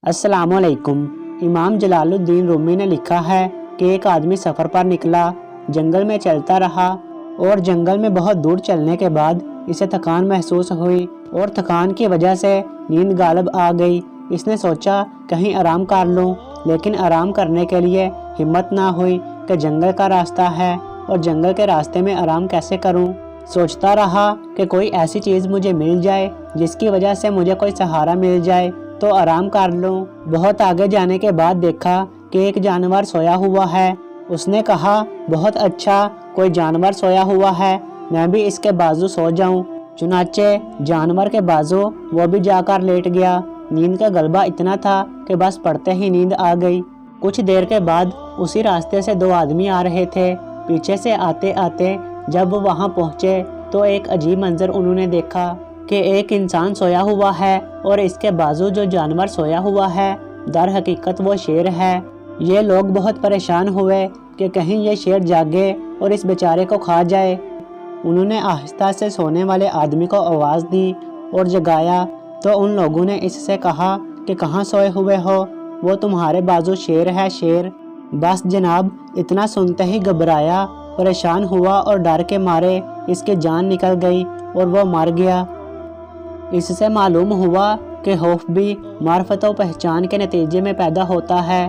अस्सलाम वालेकुम। इमाम जलालुद्दीन रूमी ने लिखा है कि एक आदमी सफ़र पर निकला, जंगल में चलता रहा और जंगल में बहुत दूर चलने के बाद इसे थकान महसूस हुई और थकान की वजह से नींद गालिब आ गई। इसने सोचा कहीं आराम कर लूं, लेकिन आराम करने के लिए हिम्मत ना हुई कि जंगल का रास्ता है और जंगल के रास्ते में आराम कैसे करूं। सोचता रहा कि कोई ऐसी चीज़ मुझे मिल जाए जिसकी वजह से मुझे कोई सहारा मिल जाए तो आराम कर लूं। बहुत आगे जाने के बाद देखा कि एक जानवर सोया हुआ है। उसने कहा, बहुत अच्छा, कोई जानवर सोया हुआ है, मैं भी इसके बाजू सो जाऊं। चुनाचे जानवर के बाजू वो भी जाकर लेट गया। नींद का गलबा इतना था कि बस पड़ते ही नींद आ गई। कुछ देर के बाद उसी रास्ते से दो आदमी आ रहे थे। पीछे से आते आते जब वो वहाँ पहुँचे तो एक अजीब मंजर उन्होंने देखा कि एक इंसान सोया हुआ है और इसके बाजू जो जानवर सोया हुआ है दर हकीकत वो शेर है। ये लोग बहुत परेशान हुए कि कहीं ये शेर जागे और इस बेचारे को खा जाए। उन्होंने आहिस्ता से सोने वाले आदमी को आवाज़ दी और जगाया तो उन लोगों ने इससे कहा कि कहाँ सोए हुए हो, वो तुम्हारे बाजू शेर है, शेर। बस जनाब, इतना सुनते ही घबराया, परेशान हुआ और डर के मारे इसकी जान निकल गई और वो मर गया। इससे मालूम हुआ कि खौफ भी मार्फत व पहचान के नतीजे में पैदा होता है।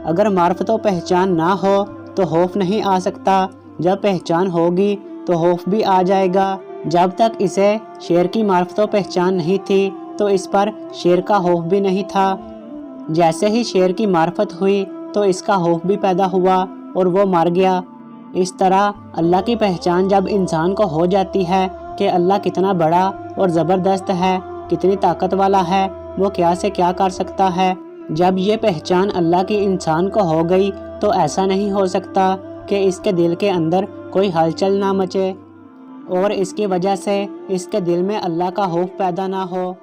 अगर मार्फत व पहचान ना हो तो खौफ नहीं आ सकता, जब पहचान होगी तो खौफ भी आ जाएगा। जब तक इसे शेर की मार्फत व पहचान नहीं थी तो इस पर शेर का खौफ भी नहीं था। जैसे ही शेर की मार्फत हुई तो इसका खौफ भी पैदा हुआ और वो मर गया। इस तरह अल्लाह की पहचान जब इंसान को हो जाती है कि अल्लाह कितना बड़ा और ज़बरदस्त है, कितनी ताकत वाला है, वो क्या से क्या कर सकता है, जब ये पहचान अल्लाह की इंसान को हो गई तो ऐसा नहीं हो सकता कि इसके दिल के अंदर कोई हलचल ना मचे और इसकी वजह से इसके दिल में अल्लाह का खौफ पैदा ना हो।